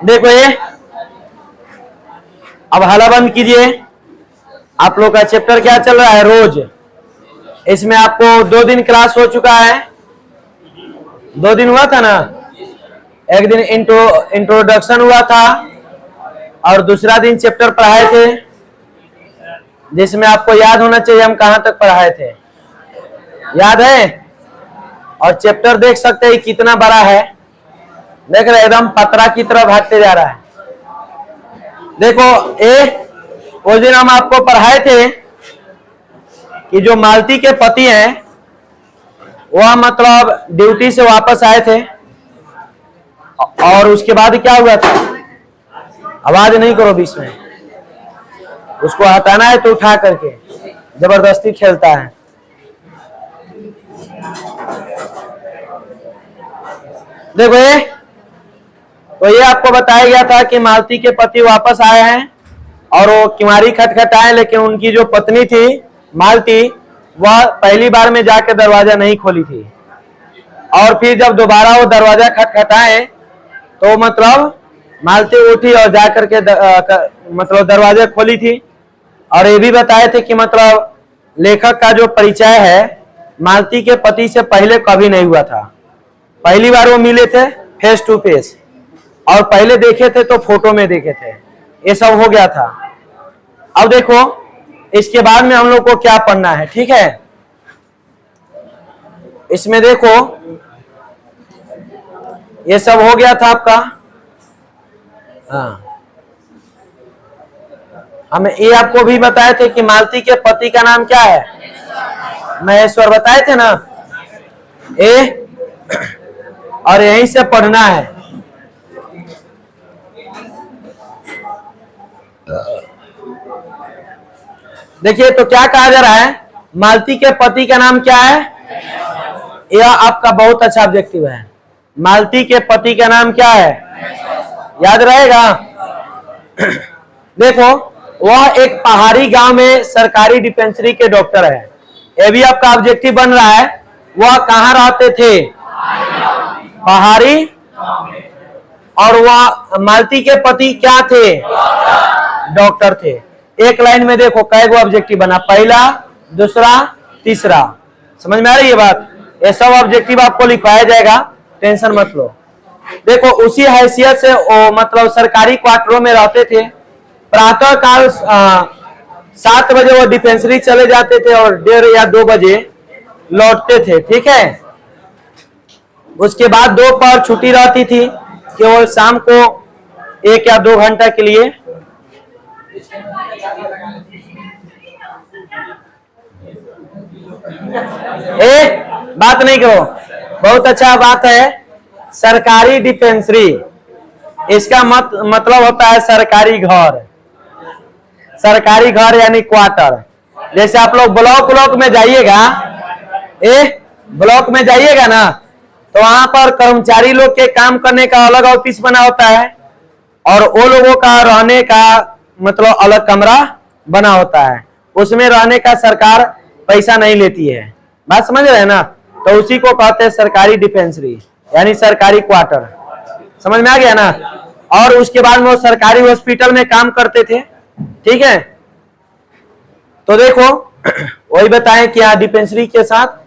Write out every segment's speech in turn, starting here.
देखो ये, अब हाला बंद कीजिए। आप लोग का चैप्टर क्या चल रहा है? रोज। इसमें आपको 2 दिन क्लास हो चुका है। 2 दिन हुआ था ना। एक दिन इंट्रोडक्शन हुआ था और दूसरा दिन चैप्टर पढ़ाए थे, जिसमें आपको याद होना चाहिए हम कहां तक पढ़ाए थे। याद है? और चैप्टर देख सकते हैं कितना बड़ा है। देख रहे एकदम पतरा की तरह भागते जा रहा है। देखो उस दिन हम आपको पढ़ाए थे कि जो मालती के पति हैं वह मतलब ड्यूटी से वापस आए थे और उसके बाद क्या हुआ था। आवाज नहीं करो बीच में, उसको हटाना है तो उठा करके, जबरदस्ती खेलता है। देखो तो ये आपको बताया गया था कि मालती के पति वापस आए हैं और वो किवाड़ी खटखटाए, लेकिन उनकी जो पत्नी थी मालती, वह पहली बार में जाके दरवाजा नहीं खोली थी। और फिर जब दोबारा वो दरवाजा खटखटाए तो मतलब मालती उठी और जाकर के मतलब दरवाजा खोली थी। और ये भी बताए थे कि मतलब लेखक का जो परिचय है मालती के पति से पहले कभी नहीं हुआ था। पहली बार वो मिले थे फेस टू फेस, और पहले देखे थे तो फोटो में देखे थे। ये सब हो गया था। अब देखो इसके बाद में हम लोग को क्या पढ़ना है, ठीक है। इसमें देखो ये सब हो गया था आपका। हाँ, हम ये आपको भी बताए थे कि मालती के पति का नाम क्या है? महेश्वर बताए थे ना। और यहीं से पढ़ना है। देखिए तो क्या कहा जा रहा है, मालती के पति का नाम क्या है? यह आपका बहुत अच्छा ऑब्जेक्टिव है। मालती के पति का नाम क्या है? याद रहेगा। देखो वह एक पहाड़ी गांव में सरकारी डिस्पेंसरी के डॉक्टर है। यह भी आपका ऑब्जेक्टिव बन रहा है। वह कहाँ रहते थे? पहाड़ी। और वह मालती के पति क्या थे? डॉक्टर थे। एक लाइन में देखो कई गो ऑब्जेक्टिव बना, पहला, दूसरा, तीसरा। समझ में आ रही है बात? ये सब ऑब्जेक्टिव आपको लिखवाया जाएगा, टेंशन मत लो। देखो उसी हैसियत से वो मतलब सरकारी क्वार्टरों में रहते थे। प्रातः काल 7 बजे वो डिस्पेंसरी चले जाते थे और 1:30 या 2 बजे लौटते थे, ठीक है। उसके बाद दोपहर छुट्टी रहती थी केवल शाम को 1 या 2 घंटा के लिए। बात नहीं करो, बहुत अच्छा बात है। सरकारी डिस्पेंसरी, इसका मतलब होता है सरकारी घर। सरकारी घर यानी क्वार्टर। जैसे आप लोग ब्लॉक में जाइएगा, ब्लॉक में जाइएगा ना, तो वहां पर कर्मचारी लोग के काम करने का अलग ऑफिस बना होता है और वो लोगों का रहने का मतलब अलग कमरा बना होता है। उसमें रहने का सरकार पैसा नहीं लेती है। बात समझ रहे हैं ना? तो उसी को कहते हैं सरकारी डिस्पेंसरी यानी सरकारी क्वार्टर। समझ में आ गया ना? और उसके बाद में वो सरकारी हॉस्पिटल में काम करते थे, ठीक है। तो देखो वही बताएं कि यहाँ डिस्पेंसरी के साथ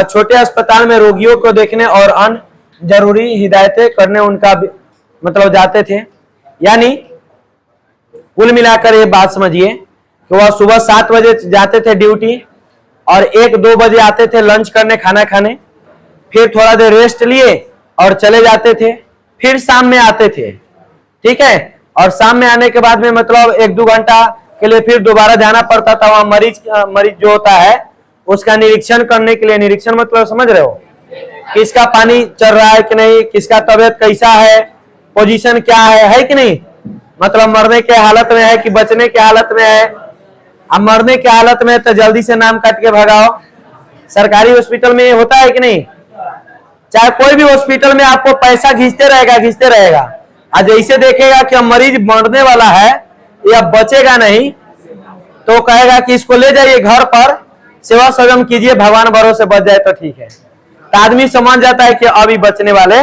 छोटे अस्पताल में रोगियों को देखने और अन्य जरूरी हिदायतें करने उनका मतलब जाते थे। यानी कुल मिलाकर ये बात समझिए कि वह सुबह 7 बजे जाते थे ड्यूटी और 1-2 बजे आते थे लंच करने, खाना खाने, फिर थोड़ा देर रेस्ट लिए और चले जाते थे। फिर शाम में आते थे, ठीक है। और शाम में आने के बाद में मतलब 1-2 घंटा के लिए फिर दोबारा जाना पड़ता था वहां मरीज जो होता है उसका निरीक्षण करने के लिए। निरीक्षण मतलब समझ रहे हो, किसका पानी चल रहा है कि नहीं, किसका तबीयत कैसा है, पोजीशन क्या है कि नहीं, मतलब मरने के हालत में है कि बचने के हालत में है। अब मरने के हालत में तो जल्दी से नाम काट के भगाओ। सरकारी हॉस्पिटल में होता है कि नहीं? चाहे कोई भी हॉस्पिटल में आपको पैसा घिसते रहेगा। आज जैसे देखेगा कि मरीज मरने वाला है या बचेगा नहीं, तो कहेगा कि इसको ले जाइए घर पर, सेवा सदम कीजिए, भगवान भरोसे बच जाए तो ठीक है। तो आदमी समझ जाता है कि अभी बचने वाले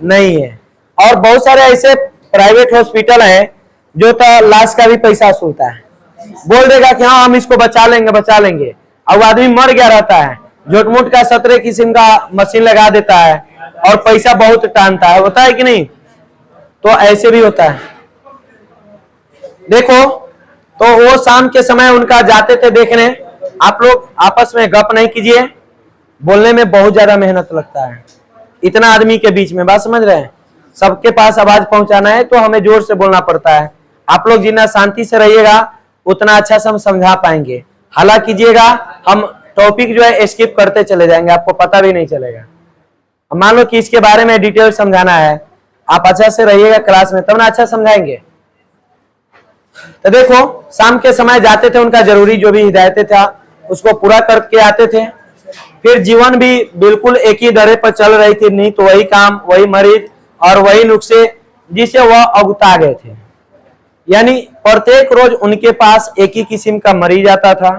नहीं है। और बहुत सारे ऐसे प्राइवेट हॉस्पिटल हैं जो तो लाश का भी पैसा वसूलता है, बोल देगा कि हाँ हम इसको बचा लेंगे, अब आदमी मर गया रहता है, झूठ-मूठ का 17 किस्म का मशीन लगा देता है और पैसा बहुत टानता है, होता है कि नहीं? तो ऐसे भी होता है। देखो तो वो शाम के समय उनका जाते थे देखने। आप लोग आपस में गप नहीं कीजिए, बोलने में बहुत ज्यादा मेहनत लगता है, इतना आदमी के बीच में, बात समझ रहे हैं? सबके पास आवाज पहुंचाना है तो हमें जोर से बोलना पड़ता है। आप लोग जितना शांति से रहिएगा उतना अच्छा से हम समझा पाएंगे। हल्ला कीजिएगा, हम टॉपिक जो है स्किप करते चले जाएंगे, आपको पता भी नहीं चलेगा। मान लो कि इसके बारे में डिटेल समझाना है, आप अच्छा से रहिएगा क्लास में, तब ना अच्छा समझाएंगे। तो देखो शाम के समय जाते थे, उनका जरूरी जो भी हिदायतें था उसको पूरा करके आते थे। फिर जीवन भी बिल्कुल एक ही दरे पर चल रही थी, नहीं तो वही काम, वही मरीज और वही नुस्खे जिसे वह अगुता गए थे। यानी प्रत्येक रोज उनके पास एक ही किस्म का मरीज आता था,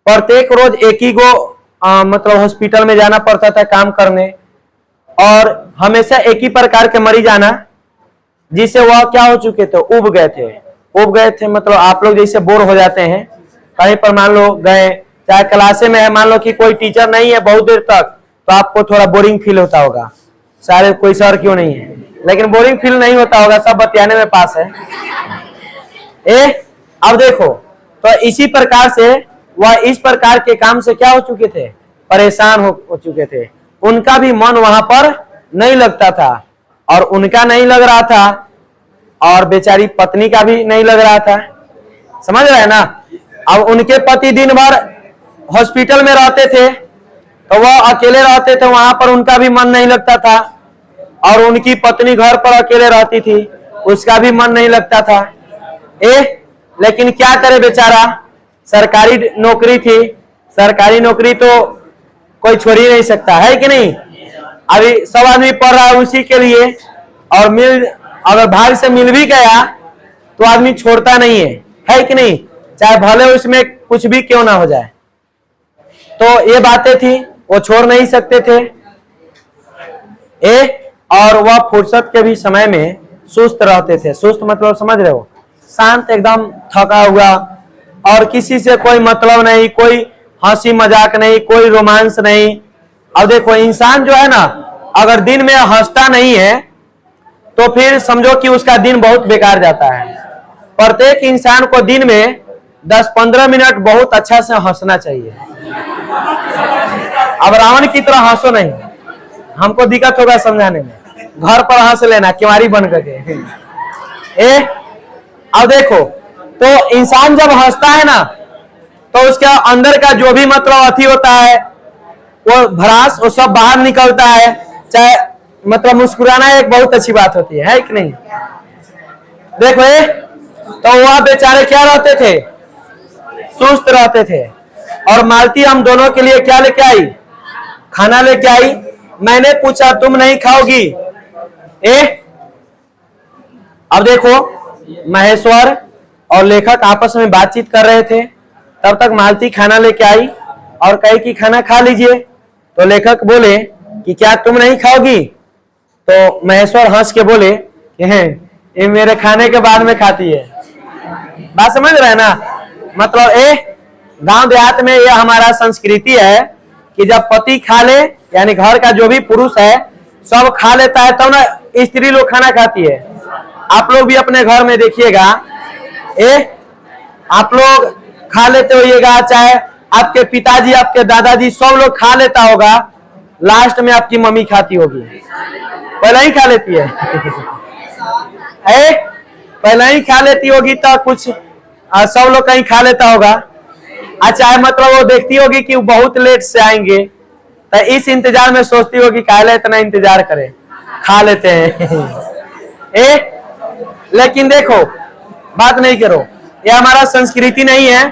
प्रत्येक रोज एक ही को मतलब हॉस्पिटल में जाना पड़ता था काम करने, और हमेशा एक ही प्रकार के मरीज आना जिससे वह क्या हो चुके थे, उब गए थे। मतलब आप लोग जैसे बोर हो जाते हैं कहीं पर, मान लो गए, चाहे क्लासे में है, मान लो कि कोई टीचर नहीं है बहुत देर तक, तो आपको थोड़ा बोरिंग फील होता होगा। सारे कोई सर क्यों नहीं है, लेकिन बोरिंग फील नहीं होता होगा, सब बतियाने में पास है। अब देखो तो इसी प्रकार से वह इस प्रकार के काम से क्या हो चुके थे, परेशान हो चुके थे। उनका भी मन वहां पर नहीं लगता था, और उनका नहीं लग रहा था और बेचारी पत्नी का भी नहीं लग रहा था, समझ रहे हैं ना? अब उनके पति दिन भर हॉस्पिटल में रहते थे तो वह अकेले रहते थे, वहां पर उनका भी मन नहीं लगता था, और उनकी पत्नी घर पर अकेले रहती थी, उसका भी मन नहीं लगता था। लेकिन क्या करे बेचारा, सरकारी नौकरी थी, सरकारी नौकरी तो कोई छोड़ ही नहीं सकता है कि नहीं? अभी सब आदमी पढ़ रहा है उसी के लिए, और अगर भाग से मिल भी गया तो आदमी छोड़ता नहीं है कि नहीं? चाहे भले उसमें कुछ भी क्यों ना हो जाए। तो ये बातें थी, वो छोड़ नहीं सकते थे। और वह फुर्सत के भी समय में सुस्त रहते थे। सुस्त मतलब समझ रहे हो, शांत, एकदम थका हुआ, और किसी से कोई मतलब नहीं, कोई हंसी मजाक नहीं, कोई रोमांस नहीं। अब देखो इंसान जो है ना, अगर दिन में हंसता नहीं है तो फिर समझो कि उसका दिन बहुत बेकार जाता है। प्रत्येक इंसान को दिन में 10-15 मिनट बहुत अच्छा से हंसना चाहिए। अब रावण की तरह हंसो नहीं, हमको दिक्कत होगा समझाने में, घर पर हंस लेना किवारी बन करके। अब देखो तो इंसान जब हंसता है ना तो उसके अंदर का जो भी मतलब अथी होता है, वो भड़ास, वो सब बाहर निकलता है। चाहे मतलब मुस्कुराना एक बहुत अच्छी बात होती है कि नहीं? देखो तो वह बेचारे क्या रहते थे, सुस्त रहते थे। और मालती हम दोनों के लिए क्या लेके आई, खाना लेके आई। मैंने पूछा तुम नहीं खाओगी? अब देखो महेश्वर और लेखक आपस में बातचीत कर रहे थे, तब तक मालती खाना लेके आई और कही कि खाना खा लीजिए। तो लेखक बोले कि क्या तुम नहीं खाओगी? तो महेश्वर हंस के बोले ये मेरे खाने के बाद में खाती है। बात समझ रहे हैं ना? मतलब गांव देहात में यह हमारा संस्कृति है कि जब पति खा ले, यानी घर का जो भी पुरुष है सब खा लेता है, तब ना स्त्री लोग खाना खाती है। आप लोग भी अपने घर में देखिएगा, आप लोग खा लेते होइएगा, चाहे आपके पिताजी, आपके दादाजी, सब लोग खा लेता होगा, लास्ट में आपकी मम्मी खाती होगी, पहले ही खा लेती है। पहले ही खा लेती होगी तो कुछ सब लोग कहीं खा लेता होगा। अच्छा, मतलब वो देखती होगी कि वो बहुत लेट से आएंगे, तो इस इंतजार में सोचती होगी काहे इतना इंतजार करे, खा लेते हैं। लेकिन देखो बात नहीं करो, ये हमारा संस्कृति नहीं है।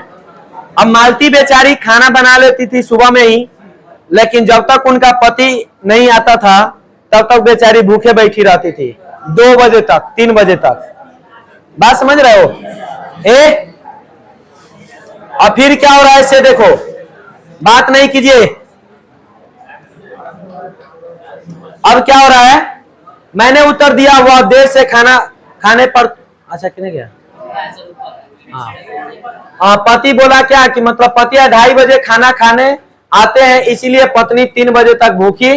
अब मालती बेचारी खाना बना लेती थी सुबह में ही, लेकिन जब तक उनका पति नहीं आता था तब तक बेचारी भूखे बैठी रहती थी, 2 बजे तक, 3 बजे तक। बात समझ रहे हो? और फिर क्या हो रहा है इसे देखो, बात नहीं कीजिए। अब क्या हो रहा है, मैंने उत्तर दिया वह देर से खाना खाने पर, अच्छा किने गया, हाँ पति बोला क्या कि मतलब पति 2:30 बजे खाना खाने आते हैं, इसीलिए पत्नी 3 बजे तक भूखी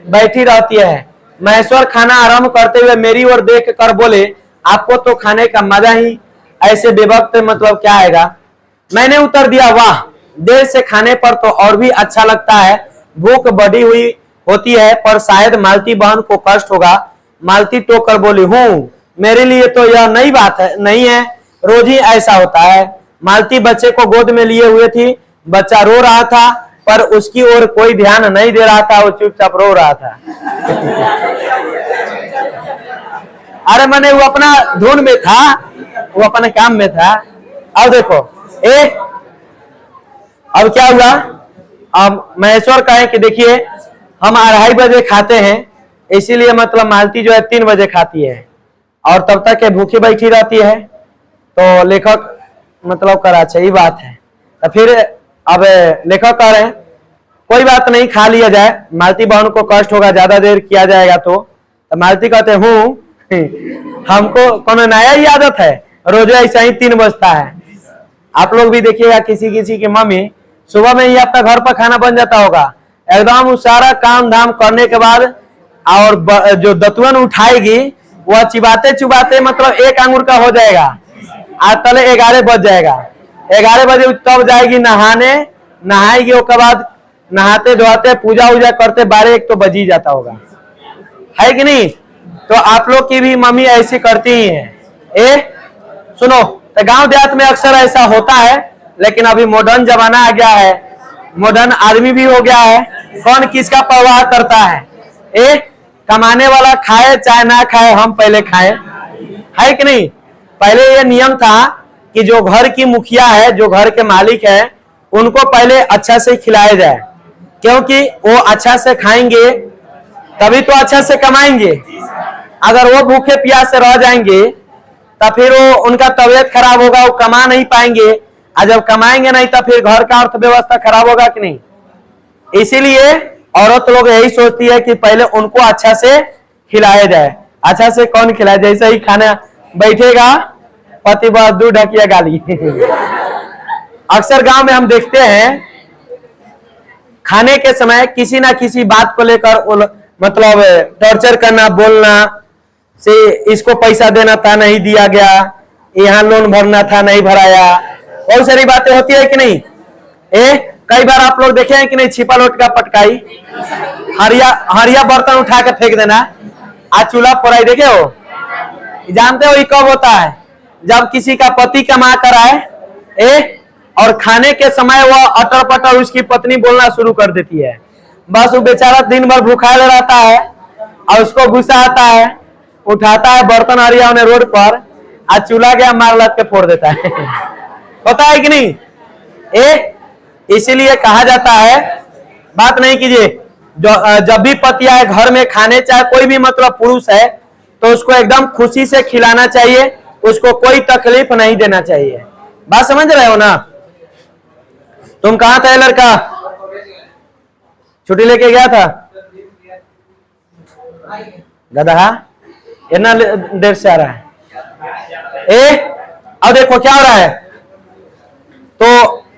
बैठी रहती है। महेश्वर खाना आरंभ करते हुए मेरी ओर देख कर बोले, आपको तो खाने का मजा ही ऐसे बेवक्त मतलब क्या आएगा। मैंने उत्तर दिया, वाह देर से खाने पर तो और भी अच्छा लगता है, भूख बढ़ी हुई होती है, पर शायद मालती बहन को कष्ट होगा। मालती टोक कर बोली, हूँ मेरे लिए तो यह नई बात है, नहीं है, रोज ही ऐसा होता है। मालती बच्चे को गोद में लिए हुए थी, बच्चा रो रहा था पर उसकी ओर कोई ध्यान नहीं दे रहा था, वो चुपचाप रो रहा था। अरे मैंने वो अपना धुन में था, वो अपने काम में था। अब देखो अब क्या हुआ, अब महेश्वर कहे कि देखिए हम 2:30 बजे खाते हैं, इसीलिए मतलब मालती जो है 3 बजे खाती है और तब तक ये भूखी बैठी रहती है। तो लेखक मतलब करा चाहिए बात है। तो फिर अब लेखक कह रहे हैं कोई बात नहीं, खा लिया जाए, मालती बहन को कष्ट होगा, ज्यादा देर किया जाएगा। तो मालती कहते हूँ हमको कौन नया ही आदत है, रोज ऐसा ही 3 बजता है। आप लोग भी देखिएगा किसी किसी की मम्मी सुबह में ही आपका घर पर खाना बन जाता होगा, एकदम उस सारा काम धाम करने के बाद और जो दतुअन उठाएगी वह चिबाते चुबाते मतलब 1 अंगुर का हो जाएगा, आज तले 11 बज जाएगा। 11 बजे तब जाएगी नहाने, नहाएगी, उसके बाद नहाते धोते पूजा उजा करते 12-1 तो बज ही जाता होगा, है कि नहीं। तो आप लोग की भी मम्मी ऐसी करती ही है। सुनो, तो गांव देहात में अक्सर ऐसा होता है, लेकिन अभी मॉडर्न जमाना आ गया है, मॉडर्न आदमी भी हो गया है, कौन किसका परवाह करता है। कमाने वाला खाए चाहे ना खाए, हम पहले खाए, है कि नहीं। पहले ये नियम था कि जो घर की मुखिया है, जो घर के मालिक है, उनको पहले अच्छा से खिलाया जाए, क्योंकि वो अच्छा से खाएंगे तभी तो अच्छा से कमाएंगे। अगर वो भूखे प्यास से रह जाएंगे तो फिर वो उनका तबीयत खराब होगा, वो कमा नहीं पाएंगे, और जब कमाएंगे नहीं तो फिर घर का अर्थव्यवस्था खराब होगा कि नहीं। इसीलिए औरत लोग यही सोचती है कि पहले उनको अच्छा से खिलाया जाए। अच्छा से कौन खिलाए, जैसे ही खाना बैठेगा पति बस दूध ढकिया गाली। अक्सर गांव में हम देखते हैं खाने के समय किसी ना किसी बात को लेकर मतलब टॉर्चर करना, बोलना से इसको पैसा देना था नहीं दिया गया, यहाँ लोन भरना था नहीं भराया, बहुत सारी बातें होती है कि नहीं। कई बार आप लोग देखे हैं कि नहीं, छिपा लोट का पटकाई, हरिया बर्तन उठा के फेंक देना, आज चूल्हा पोराई देखे हो। जानते हो ये कब होता है, जब किसी का पति कमा कर आए और खाने के समय वह अटर पटर उसकी पत्नी बोलना शुरू कर देती है, बस वो बेचारा दिन भर भूखा रहता है और उसको गुस्सा आता है, उठाता है बर्तन हरिया उन्हें रोड पर, आज चूल्हा गया मार लग के फोड़ देता है। होता है कि नहीं। इसीलिए कहा जाता है, बात नहीं कीजिए, जब भी पति आए घर में खाने, चाहे कोई भी मतलब पुरुष है, तो उसको एकदम खुशी से खिलाना चाहिए, उसको कोई तकलीफ नहीं देना चाहिए। बात समझ रहे हो ना। तुम कहां था लड़का, छुट्टी लेके गया था गधा, इतना देर से आ रहा है। अब देखो क्या हो रहा है, तो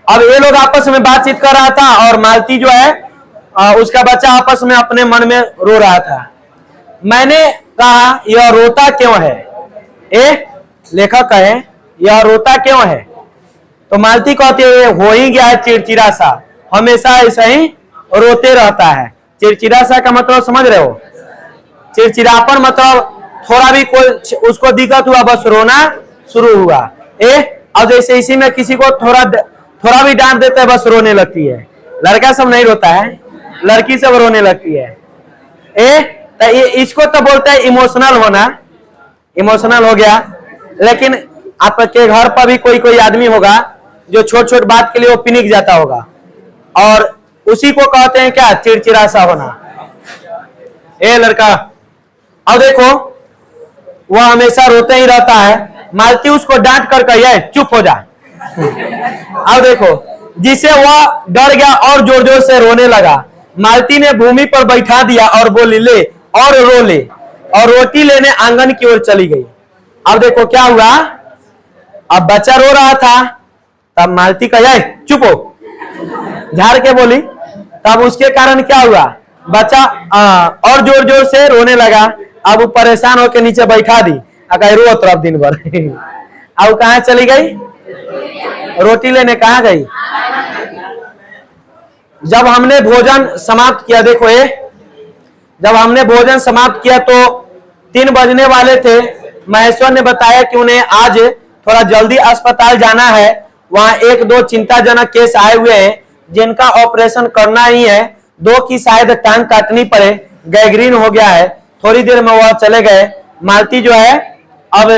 अब ये लोग आपस में बातचीत कर रहा था और मालती जो है उसका बच्चा आपस में अपने मन में रो रहा था। मैंने कहा यह रोता क्यों है। लेखक कहे यह रोता क्यों है, तो मालती कहती है हो ही गया है चिड़चिड़ा सा, हमेशा ऐसा ही रोते रहता है। चिड़चिड़ा सा का मतलब समझ रहे हो, चिड़चिड़ापन मतलब थोड़ा भी कोई उसको दिक्कत हुआ बस रोना शुरू हुआ। और जैसे इसी में किसी को थोड़ा भी डांट देते हैं बस रोने लगती है। लड़का सब नहीं रोता है, लड़की सब रोने लगती है। तो इसको तो बोलते हैं इमोशनल होना, इमोशनल हो गया। लेकिन आपके घर पर भी कोई आदमी होगा जो छोट छोट बात के लिए वो पिनिक जाता होगा, और उसी को कहते हैं क्या, चिड़चिड़ा सा होना। लड़का, अब देखो वह हमेशा रोते ही रहता है, मालती उसको डांट कर कही चुप हो जा। अब देखो जिसे वह डर गया और जोर जोर से रोने लगा। मालती ने भूमि पर बैठा दिया और बोली ले और रो ले, और रोटी लेने आंगन की ओर चली गई। अब देखो क्या हुआ, अब बच्चा रो रहा था, तब मालती कहा चुप हो, झाड़ के बोली। तब उसके कारण क्या हुआ, बच्चा और जोर जोर से रोने लगा। अब वो परेशान होकर नीचे बैठा दी, रो तरफ दिन भर। अब कहाँ चली गई, रोटी लेने कहाँ गई। जब हमने भोजन समाप्त किया, देखो ये, जब हमने भोजन समाप्त किया तो 3 बजने वाले थे। महेश्वर ने बताया कि उन्हें आज थोड़ा जल्दी अस्पताल जाना है, वहां 1-2 चिंताजनक केस आए हुए हैं जिनका ऑपरेशन करना ही है। 2 की शायद टांग काटनी पड़े, गैंग्रीन हो गया है। थोड़ी देर में वह चले गए। मालती जो है अब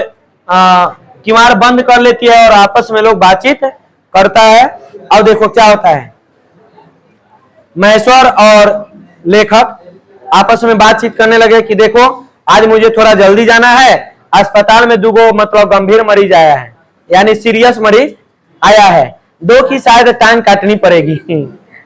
किवाड़ बंद कर लेती है और आपस में लोग बातचीत करता है। अब देखो क्या होता है, महेश्वर और लेखक आपस में बातचीत करने लगे कि देखो आज मुझे थोड़ा जल्दी जाना है, अस्पताल में 2 मतलब गंभीर मरीज आया है, यानी सीरियस मरीज आया है। 2 की शायद टांग काटनी पड़ेगी,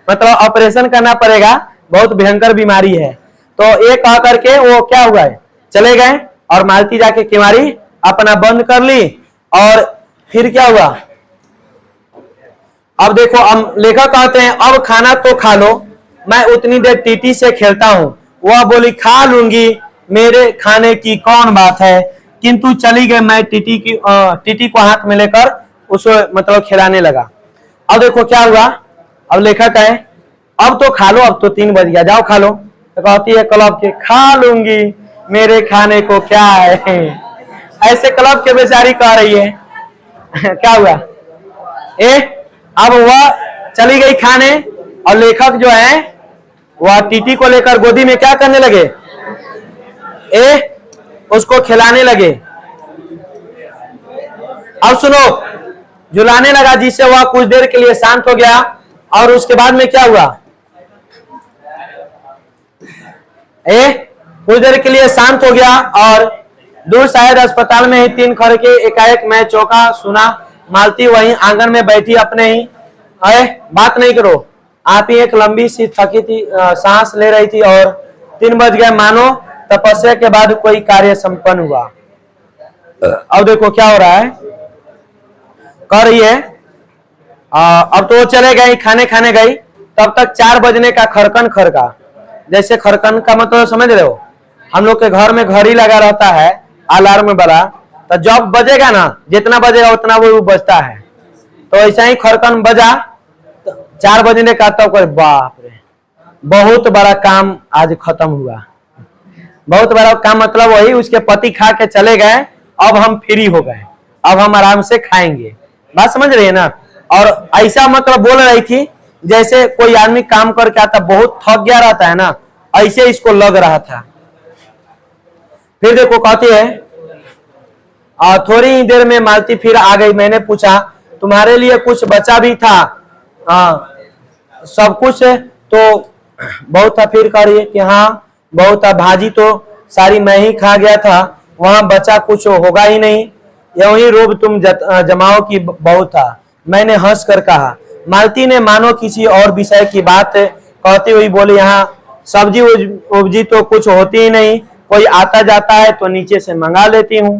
मतलब ऑपरेशन करना पड़ेगा, बहुत भयंकर बीमारी है। तो ये कह करके वो क्या हुआ है, चले गए और मालती जाके किवाड़ी अपना बंद कर ली। और फिर क्या हुआ, अब देखो हम लेखक कहते हैं अब खाना तो खा लो, मैं उतनी देर टीटी से खेलता हूं। वह बोली खा लूंगी, मेरे खाने की कौन बात है, किंतु चली गई। मैं टीटी को हाथ में लेकर उसको मतलब खिलाने लगा। अब देखो क्या हुआ, अब लेखक है अब तो खा लो, अब तो 3 बज गया, जाओ खा लो। तो कहती है क्लब के खा लूंगी, मेरे खाने को क्या है। ऐसे क्लब के बेचारी कह रही है। क्या हुआ, अब वह चली गई खाने और लेखक जो है वह टीटी को लेकर गोदी में क्या करने लगे, उसको खिलाने लगे। अब सुनो, झुलाने लगा, जिससे वह कुछ देर के लिए शांत हो गया। और उसके बाद में क्या हुआ, कुछ देर के लिए शांत हो गया और दूर शायद अस्पताल में ही 3 खड़ के एकाएक मैं चौंका, सुना मालती वहीं आंगन में बैठी अपने ही। बात नहीं करो, आप ही एक लंबी सी थकी थी, सांस ले रही थी और 3 बज गए, मानो तपस्या के बाद कोई कार्य संपन्न हुआ। अब देखो क्या हो रहा है, कर रही है। अब तो वो चले गए, खाने गई, तब तक 4 बजने का खरकन खरका। जैसे खरकन का मतलब समझ रहे हो, हम लोग के घर में घड़ी लगा रहता है अलार्म वाला, तो जब बजेगा ना, जितना बजेगा उतना वो बजता है। तो ऐसा ही खरकन बजा, 4 बजने का, तब कोई बाप रे बहुत बड़ा काम आज खत्म हुआ। बहुत बड़ा काम मतलब वही, उसके पति खा के चले गए, अब हम फ्री हो गए, अब हम आराम से खाएंगे। बात समझ रही है ना। और ऐसा मतलब बोल रही थी जैसे कोई आदमी काम करके आता बहुत थक गया रहता है ना, ऐसे इसको लग रहा था। फिर देखो कहती है थोड़ी ही देर में मालती फिर आ गई। मैंने पूछा तुम्हारे लिए कुछ बचा भी था, सब कुछ तो बहुत था। फिर कह रही है कि हाँ बहुत था, भाजी तो सारी मैं ही खा गया था, वहां बचा कुछ होगा ही नहीं, यूं ही रोब तुम जमाओ की बहुत था। मैंने हंस कर कहा। मालती ने मानो किसी और विषय की बात कहती हुई बोली यहाँ सब्जी उब्जी तो कुछ होती ही नहीं, कोई आता जाता है तो नीचे से मंगा लेती हूँ।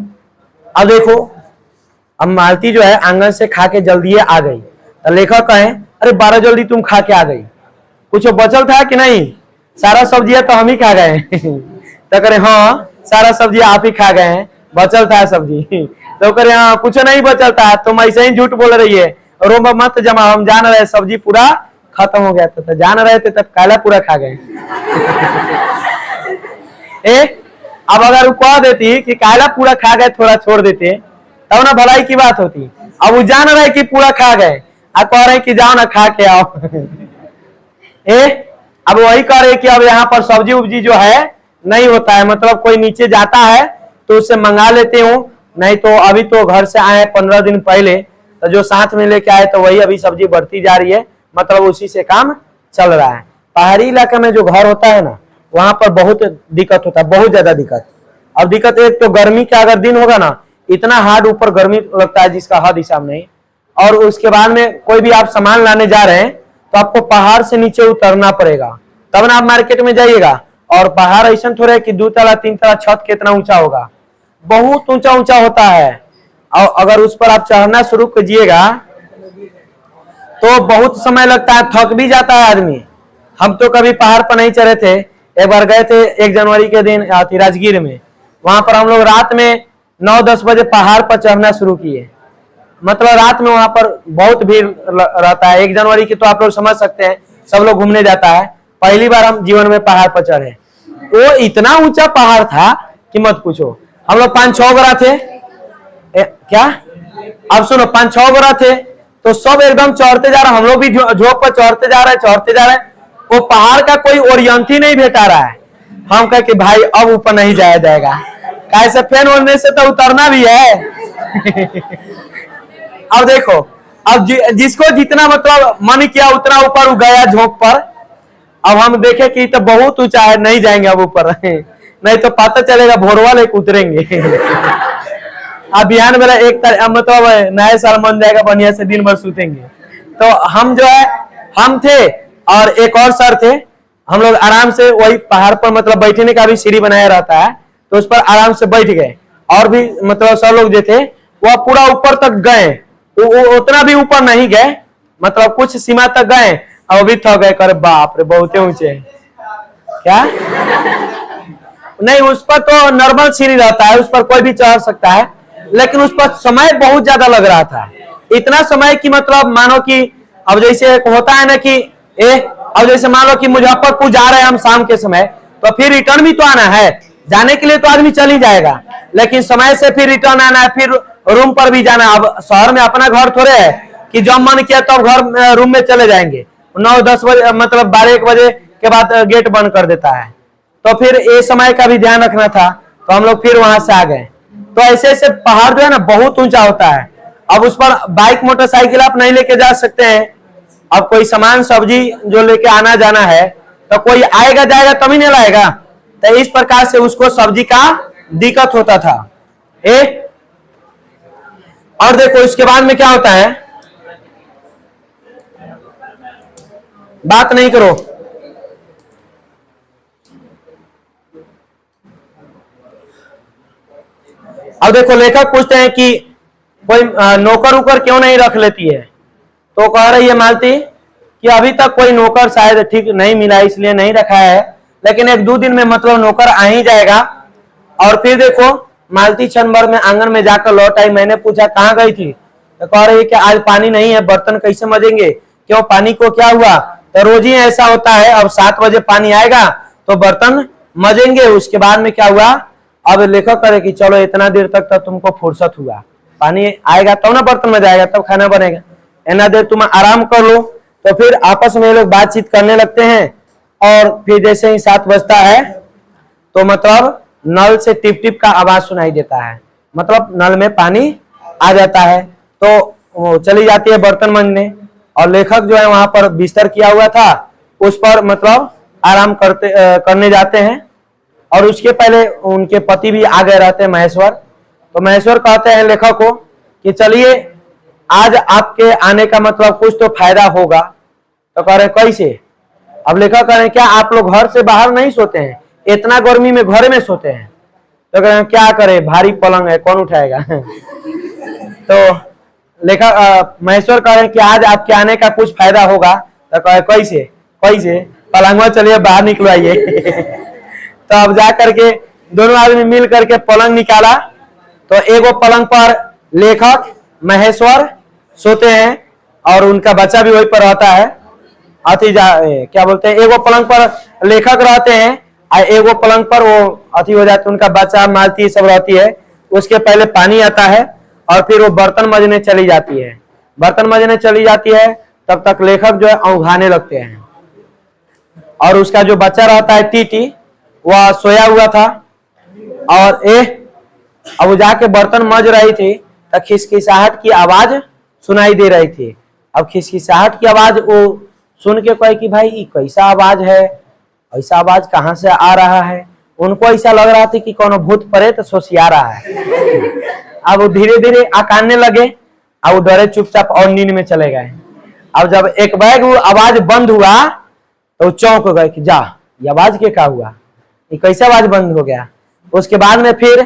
अब देखो, अब मालती जो है आंगन से खा के जल्दी आ गई। तो लेखक कहे अरे 12 जल्दी तुम खा के आ गई, कुछ बचल था कि नहीं, सारा सब्जियां तो हम ही खा गए। तो करे हाँ सारा सब्जी आप ही खा गए हैं, बचल था सब्जी। तो करे हाँ कुछ नहीं बचल था, तुम ऐसे ही झूठ बोल रही है, रोब मत जमा, हम जान रहे सब्जी पूरा खत्म हो गया था। तो जान रहे थे तब काला पूरा खा गए। अब अगर वो कह देती कि काला पूरा खा गए थोड़ा छोड़ देते तब ना भलाई की बात होती। अब वो जान रहे कि पूरा खा गए, अब कह रहे कि जाओ ना खा के आओ। अब वही कह रहे कि अब यहाँ पर सब्जी उब्जी जो है नहीं होता है, मतलब कोई नीचे जाता है तो उससे मंगा लेते हूँ, नहीं तो अभी तो घर से आए 15 दिन पहले, तो जो साथ में लेके आए तो वही अभी सब्जी बढ़ती जा रही है, मतलब उसी से काम चल रहा है। पहाड़ी इलाके में जो घर होता है ना, वहां पर बहुत दिक्कत होता है, बहुत ज्यादा दिक्कत। अब दिक्कत एक तो गर्मी का अगर दिन होगा ना, इतना हार्ड ऊपर गर्मी लगता है जिसका हद हिसाब नहीं। और उसके बाद में कोई भी आप सामान लाने जा रहे हैं तो आपको पहाड़ से नीचे उतरना पड़ेगा, तब ना आप मार्केट में जाइएगा। और पहाड़ ऐसा थोड़े कि 2 तला 3 तला छत कितना ऊंचा होगा, बहुत ऊंचा ऊंचा होता है। और अगर उस पर आप चढ़ना शुरू कीजिएगा तो बहुत समय लगता है, थक भी जाता है आदमी। हम तो कभी पहाड़ पर नहीं चढ़े थे, एक बार गए थे 1 जनवरी के दिन राजगीर में। वहां पर हम लोग रात में 9-10 बजे पहाड़ पर चढ़ना शुरू किए। मतलब रात में वहां पर बहुत भीड़ रहता है। 1 जनवरी की तो आप लोग समझ सकते हैं, सब लोग घूमने जाता है। पहली बार हम जीवन में पहाड़ पर चढ़े, वो इतना ऊंचा पहाड़ था कि मत पूछो। हम लोग 5-6 गोरा थे। क्या अब सुनो, 5-6 गोरा थे तो सब एकदम चढ़ते जा रहे, हम लोग भी झोंक पर चढ़ते जा रहे। वो पहाड़ का कोई ओरियंट ही नहीं भेटा रहा है। हम कहे कि भाई अब ऊपर नहीं जाया जाएगा, कैसे फैन ओढ़ने से तो उतरना भी है। अब देखो, अब जिसको जितना मतलब मन किया उतना ऊपर गया झोंक पर। अब हम देखे कि तो बहुत ऊंचा है, नहीं जाएंगे अब ऊपर। नहीं तो पता चलेगा भोरवा लेके उतरेंगे। अब बिहान मेरा मतलब नया साल मन जाएगा, बढ़िया से दिन भर सूतेंगे। तो हम जो है, हम थे और एक और सर थे। हम लोग आराम से वही पहाड़ पर मतलब बैठने का भी सीढ़ी बनाया रहता है, तो उस पर आराम से बैठ गए। और भी मतलब सर लोग जो थे वो पूरा ऊपर तक गए, उतना भी ऊपर नहीं गए, मतलब कुछ सीमा तक गए। और अभी थक गए, कर बाप रे बहुत ऊंचे। क्या नहीं, उस पर तो नॉर्मल सीढ़ी रहता है, उस पर कोई भी चढ़ सकता है, लेकिन उस पर समय बहुत ज्यादा लग रहा था। इतना समय कि मतलब मानो कि अब जैसे होता है ना कि अब जैसे मान लो कि मुजफ्फरपुर जा रहे हैं हम शाम के समय, तो फिर रिटर्न भी तो आना है। जाने के लिए तो आदमी चल ही जाएगा, लेकिन समय से फिर रिटर्न आना है, फिर रूम पर भी जाना। अब शहर में अपना घर थोड़े है कि जब मन किया तब घर रूम में चले जाएंगे। 9-10 बजे मतलब 12-1 बजे के बाद गेट बंद कर देता है। तो फिर ये समय का भी ध्यान रखना था, तो हम लोग फिर वहां से आ गए। तो ऐसे ऐसे पहाड़ जो है ना बहुत ऊंचा होता है। अब उस पर बाइक मोटरसाइकिल आप नहीं लेके जा सकते हैं। अब कोई सामान सब्जी जो लेके आना जाना है तो कोई आएगा जाएगा तभी नहीं लाएगा, तो इस प्रकार से उसको सब्जी का दिक्कत होता था। और देखो इसके बाद में क्या होता है, बात नहीं करो। अब देखो लेखक पूछते हैं कि कोई नौकर उकर क्यों नहीं रख लेती है। तो कह रही है मालती कि अभी तक कोई नौकर शायद ठीक नहीं मिला, इसलिए नहीं रखा है, लेकिन 1-2 दिन में मतलब नौकर आ ही जाएगा। और फिर देखो मालती क्षण भर में आंगन में जाकर लौट आई। मैंने पूछा कहाँ गई थी, तो कह रही है कि आज पानी नहीं है, बर्तन कैसे मजेंगे। क्यों, पानी को क्या हुआ, तो रोज ही ऐसा होता है। अब 7 बजे पानी आएगा तो बर्तन मजेंगे। उसके बाद में क्या हुआ, अब लेखक करे कि चलो इतना देर तक तो तुमको फुर्सत हुआ, पानी आएगा तब ना बर्तन में जाएगा, तब खाना बनेगा, इतना देर तुम आराम कर लो। तो फिर आपस में लोग बातचीत करने लगते हैं। और फिर जैसे ही 7 बजता है तो मतलब नल से टिप टिप का आवाज सुनाई देता है, मतलब नल में पानी आ जाता है। तो चली जाती है बर्तन मांजने। और लेखक जो है वहां पर बिस्तर किया हुआ था, उस पर मतलब आराम करने जाते हैं। और उसके पहले उनके पति भी आ गए रहते हैं, महेश्वर। तो महेश्वर कहते हैं लेखक को कि चलिए आज आपके आने का मतलब कुछ तो फायदा होगा। तो कह रहे कैसे। अब लेखक कह रहे क्या आप लोग घर से बाहर नहीं सोते हैं, इतना गर्मी में घर में सोते हैं। तो कह रहे क्या करे, भारी पलंग है, कौन उठाएगा। तो लेखक महेश्वर कह रहे कि आज आपके आने का कुछ फायदा होगा। तो कहे कैसे कैसे, पलंगवा चलिए बाहर निकलवाइए। तो अब जा करके दोनों आदमी मिल करके पलंग निकाला। तो एगो पलंग पर लेखक महेश्वर सोते हैं और उनका बच्चा भी वहीं पर रहता है। क्या बोलते हैं, एगो पलंग पर लेखक रहते हैं और एगो पलंग पर वो अति हो जाते, उनका बच्चा मालती सब रहती है। उसके पहले पानी आता है और फिर वो बर्तन मजने चली जाती है। बर्तन मजने चली जाती है तब तक लेखक जो है औंघाने लगते हैं। और उसका जो बच्चा रहता है टीटी, वह सोया हुआ था। और अब वो जाके बर्तन मज रही थी तो खिसखिसाहट की आवाज सुनाई दे रही थी। अब खिसखिसाहट की आवाज वो सुन के कहे कि भाई ये कैसा आवाज है, ऐसा आवाज कहाँ से आ रहा है। उनको ऐसा लग रहा था कि कौन भूत प्रेत सोसिया रहा है। अब वो धीरे धीरे आकाने लगे, अब वो डरे चुपचाप और नींद में चले गए। अब जब एक बैग वो आवाज बंद हुआ तो चौंक गए कि जा ये आवाज के क्या हुआ। ये कैसे आवाज बंद हो गया। उसके बाद में फिर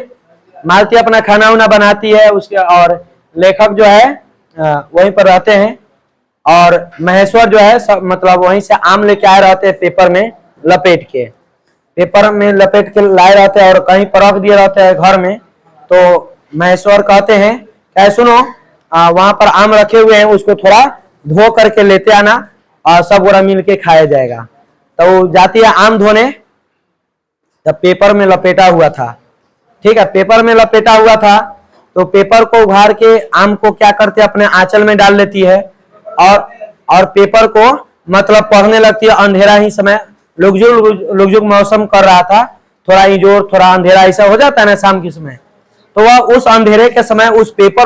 मालती अपना खाना वाना बनाती है उसके, और लेखक जो है वहीं पर रहते हैं, और महेश्वर जो है सब मतलब वहीं से आम लेके आए रहते हैं पेपर में लपेट के, पेपर में लपेट के लाए रहते हैं और कहीं पर रख दिए रहते हैं घर में। तो महेश्वर कहते हैं क्या सुनो, वहां पर आम रखे हुए हैं, उसको थोड़ा धो करके लेते आना और सब गोरा मिल के खाया जाएगा। तो जाती है आम धोने, जब पेपर में लपेटा हुआ था, ठीक है, पेपर में लपेटा हुआ था, तो पेपर को उघाड़ के आम को क्या करते अपने आंचल में डाल लेती है, और पेपर को मतलब पढ़ने लगती है। अंधेरा ही समय, लुकझुक मौसम कर रहा था, थोड़ा इजोर थोड़ा अंधेरा ऐसा हो जाता है ना शाम के समय, तो वह उस अंधेरे के समय उस पेपर